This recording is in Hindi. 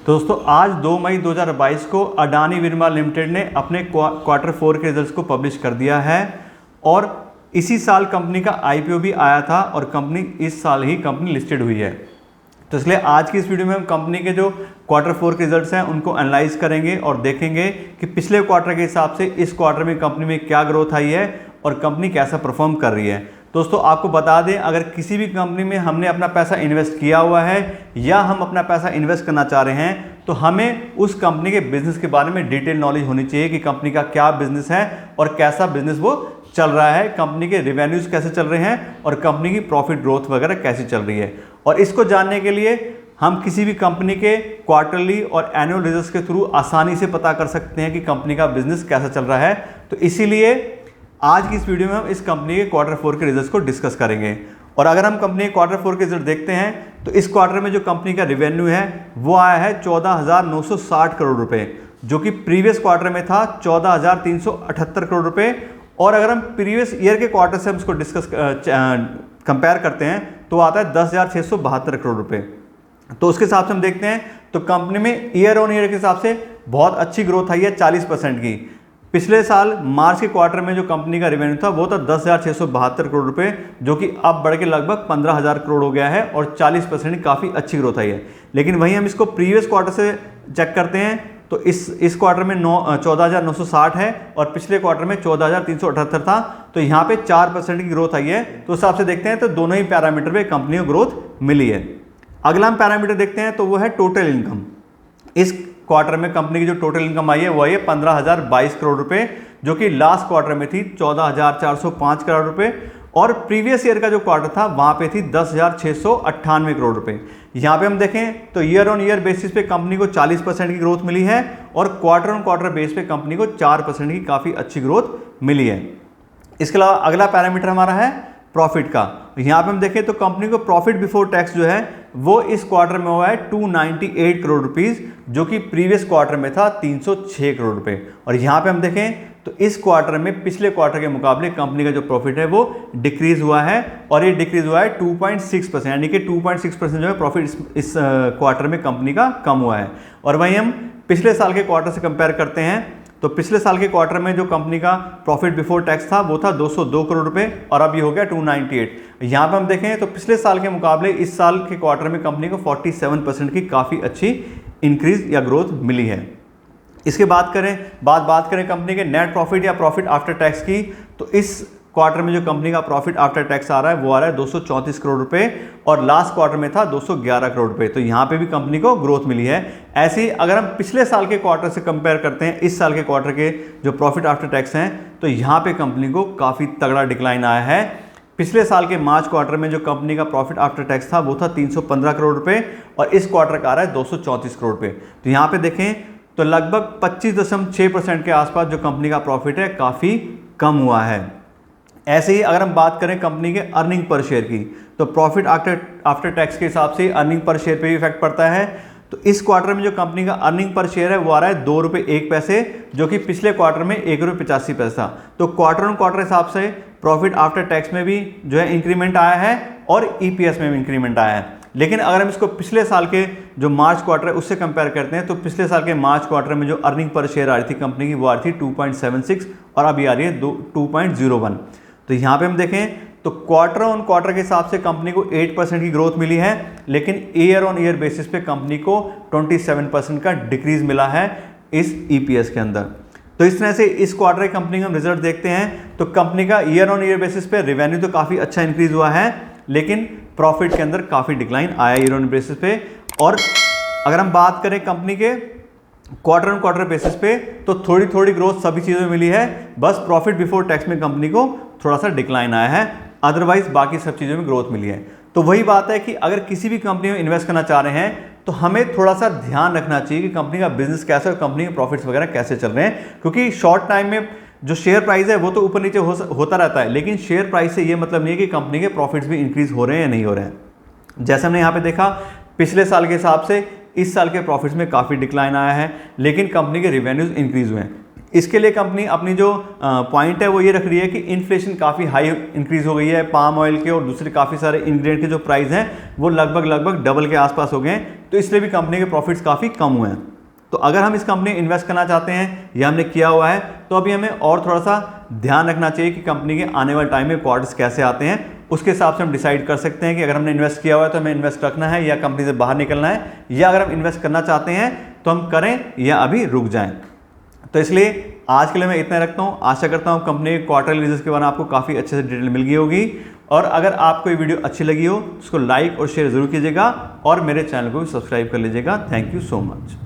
दोस्तों आज 2 मई 2022 को अडानी विरमा लिमिटेड ने अपने क्वार्टर 4 के रिजल्ट्स को पब्लिश कर दिया है और इसी साल कंपनी का आईपीओ भी आया था और कंपनी इस साल ही कंपनी लिस्टेड हुई है। तो इसलिए आज की इस वीडियो में हम कंपनी के जो क्वार्टर 4 के रिजल्ट्स हैं उनको एनालाइज करेंगे और देखेंगे कि पिछले क्वार्टर के हिसाब से इस क्वार्टर में कंपनी में क्या ग्रोथ आई है और कंपनी कैसा परफॉर्म कर रही है। दोस्तों आपको बता दें, अगर किसी भी कंपनी में हमने अपना पैसा इन्वेस्ट किया हुआ है या हम अपना पैसा इन्वेस्ट करना चाह रहे हैं तो हमें उस कंपनी के बिजनेस के बारे में डिटेल नॉलेज होनी चाहिए कि कंपनी का क्या बिजनेस है और कैसा बिजनेस वो चल रहा है, कंपनी के रेवेन्यूज कैसे चल रहे हैं और कंपनी की प्रॉफिट ग्रोथ वगैरह कैसी चल रही है। और इसको जानने के लिए हम किसी भी कंपनी के क्वार्टरली और एनुअल रिजल्ट्स के थ्रू आसानी से पता कर सकते हैं कि कंपनी का बिजनेस कैसा चल रहा है। तो इसीलिए आज की इस वीडियो में हम इस कंपनी के क्वार्टर 4 के रिजल्ट्स को डिस्कस करेंगे। और अगर हम कंपनी के क्वार्टर 4 के रिजल्ट देखते हैं तो इस क्वार्टर में जो कंपनी का रेवेन्यू है वो आया है 14,960 करोड़ रुपए, जो कि प्रीवियस क्वार्टर में था 14,378 करोड़ रुपए। और अगर हम प्रीवियस ईयर के क्वार्टर से हम इसको डिस्कस कंपेयर करते हैं तो आता है 10,672 करोड़ रुपए। तो उसके हिसाब से हम देखते हैं तो कंपनी में ईयर ऑन ईयर के हिसाब से बहुत अच्छी ग्रोथ आई है 40% की। पिछले साल मार्च के क्वार्टर में जो कंपनी का रेवेन्यू था वो था 10,672 करोड़ रुपए, जो कि अब बढ़ के लगभग 15,000 करोड़ हो गया है और 40% की काफ़ी अच्छी ग्रोथ आई है। लेकिन वहीं हम इसको प्रीवियस क्वार्टर से चेक करते हैं तो इस क्वार्टर में 14,960 है और पिछले क्वार्टर में 14,378 था। तो यहाँ पे 4% की ग्रोथ आई है। तो उस हिसाब से देखते हैं तो दोनों ही पैरामीटर पे कंपनी को ग्रोथ मिली है। अगला हम पैरामीटर देखते हैं तो वो है टोटल इनकम। इस क्वार्टर में कंपनी की जो टोटल इनकम आई है वो आई है 15,022 करोड़ रुपए, जो कि लास्ट क्वार्टर में थी 14,405 करोड़ रुपए और प्रीवियस ईयर का जो क्वार्टर था वहां पे थी 10,698 करोड़ रुपए। यहाँ पे हम देखें तो ईयर ऑन ईयर बेसिस पे कंपनी को 40% की ग्रोथ मिली है और क्वार्टर ऑन क्वार्टर बेस पे कंपनी को 4% की काफ़ी अच्छी ग्रोथ मिली है। इसके अलावा अगला पैरामीटर हमारा है प्रॉफिट का। यहाँ पे हम देखें तो कंपनी को प्रॉफिट बिफोर टैक्स जो है वो इस क्वार्टर में हुआ है 298 करोड़ रुपीस, जो कि प्रीवियस क्वार्टर में था 306 करोड़ रुपए। और यहाँ पे हम देखें तो इस क्वार्टर में पिछले क्वार्टर के मुकाबले कंपनी का जो प्रॉफिट है वो डिक्रीज हुआ है और ये डिक्रीज हुआ है 2.6%, यानी कि 2.6% जो है प्रॉफिट इस क्वार्टर में कंपनी का कम हुआ है। और वहीं हम पिछले साल के क्वार्टर से कंपेयर करते हैं तो पिछले साल के क्वार्टर में जो कंपनी का प्रॉफिट बिफोर टैक्स था वो था 202 करोड़ रुपए और अब ये हो गया 298। यहाँ पे हम देखें तो पिछले साल के मुकाबले इस साल के क्वार्टर में कंपनी को 47% की काफ़ी अच्छी इंक्रीज या ग्रोथ मिली है। इसके बात करें कंपनी के नेट प्रॉफिट या प्रॉफिट आफ्टर टैक्स की, तो इस क्वार्टर में जो कंपनी का प्रॉफिट आफ्टर टैक्स आ रहा है वो आ रहा है 234 करोड़ रुपए और लास्ट क्वार्टर में था 211 करोड़ रुपए। तो यहाँ पे भी कंपनी को ग्रोथ मिली है। ऐसे ही अगर हम पिछले साल के क्वार्टर से कंपेयर करते हैं इस साल के क्वार्टर के जो प्रॉफिट आफ्टर टैक्स हैं तो यहाँ पे कंपनी को काफ़ी तगड़ा डिक्लाइन आया है। पिछले साल के मार्च क्वार्टर में जो कंपनी का प्रॉफिट आफ्टर टैक्स था वो था 315 करोड़ रुपए और इस क्वार्टर का आ रहा है 234 करोड़ रुपए। तो यहाँ पे देखें तो लगभग 25.6% के आसपास जो कंपनी का प्रॉफिट है काफ़ी कम हुआ है। ऐसे ही अगर हम बात करें कंपनी के अर्निंग पर शेयर की तो प्रॉफिट आफ्टर टैक्स के हिसाब से अर्निंग पर शेयर पे भी इफेक्ट पड़ता है। तो इस क्वार्टर में जो कंपनी का अर्निंग पर शेयर है वो आ रहा है 2 रुपये 1 पैसे, जो कि पिछले क्वार्टर में 1 रुपये 85 पैसे था। तो क्वार्टर ऑन क्वार्टर हिसाब से प्रॉफिट आफ्टर टैक्स में भी जो है इंक्रीमेंट आया है और ईपीएस में भी इंक्रीमेंट आया है। लेकिन अगर हम इसको पिछले साल के जो मार्च क्वार्टर है उससे कंपेयर करते हैं तो पिछले साल के मार्च क्वार्टर में जो अर्निंग पर शेयर आ रही थी कंपनी की वो आ रही थी 2.76 और अभी आ रही है 2.01। तो यहाँ पे हम देखें तो क्वार्टर ऑन क्वार्टर के हिसाब से कंपनी को 8% की ग्रोथ मिली है, लेकिन ईयर ऑन ईयर बेसिस पे कंपनी को 27% का डिक्रीज मिला है इस ईपीएस के अंदर। तो इस तरह से इस क्वार्टर की कंपनी का हम रिजल्ट देखते हैं तो कंपनी का ईयर ऑन ईयर बेसिस पे रेवेन्यू तो काफ़ी अच्छा इंक्रीज हुआ है, लेकिन प्रॉफिट के अंदर काफ़ी डिक्लाइन आया ईयर ऑन बेसिस पे। और अगर हम बात करें कंपनी के क्वार्टर ऑन क्वार्टर बेसिस पे तो थोड़ी ग्रोथ सभी चीज़ों में मिली है, बस प्रॉफिट बिफोर टैक्स में कंपनी को थोड़ा सा डिक्लाइन आया है, अदरवाइज बाकी सब चीज़ों में ग्रोथ मिली है। तो वही बात है कि अगर किसी भी कंपनी में इन्वेस्ट करना चाह रहे हैं तो हमें थोड़ा सा ध्यान रखना चाहिए कि कंपनी का बिजनेस कैसा है और कंपनी के प्रॉफिट्स वगैरह कैसे चल रहे हैं, क्योंकि शॉर्ट टाइम में जो शेयर प्राइस है वो तो ऊपर नीचे होता रहता है, लेकिन शेयर प्राइस से ये मतलब नहीं है कि कंपनी के प्रॉफिट्स भी इंक्रीज हो रहे हैं या नहीं हो रहे हैं। जैसे हमने यहाँ पे देखा पिछले साल के हिसाब से इस साल के प्रॉफिट्स में काफ़ी डिक्लाइन आया है, लेकिन कंपनी के रिवेन्यूज इंक्रीज हुए हैं। इसके लिए कंपनी अपनी जो पॉइंट है वो ये रख रही है कि इन्फ्लेशन काफ़ी हाई इंक्रीज हो गई है, पाम ऑयल के और दूसरे काफ़ी सारे इंग्रेडिएंट के जो प्राइस हैं वो लगभग डबल के आसपास हो गए हैं तो इसलिए भी कंपनी के प्रॉफिट्स काफ़ी कम हुए हैं। तो अगर हम इस कंपनी में इन्वेस्ट करना चाहते हैं या हमने किया हुआ है, तो अभी हमें और थोड़ा सा ध्यान रखना चाहिए कि कंपनी के आने वाले टाइम में क्वार्टर्स कैसे आते हैं। उसके हिसाब से हम डिसाइड कर सकते हैं कि अगर हमने इन्वेस्ट किया हुआ है तो हमें इन्वेस्ट रखना है या कंपनी से बाहर निकलना है, या अगर हम इन्वेस्ट करना चाहते हैं तो हम करें या अभी रुक जाएं। तो इसलिए आज के लिए मैं इतना रखता हूं। आशा करता हूं कंपनी के क्वार्टरली रिजल्ट्स के बारे में आपको काफ़ी अच्छे से डिटेल मिल गई होगी। और अगर आपको ये वीडियो अच्छी लगी हो तो उसको लाइक और शेयर जरूर कीजिएगा और मेरे चैनल को भी सब्सक्राइब कर लीजिएगा। Thank you so much.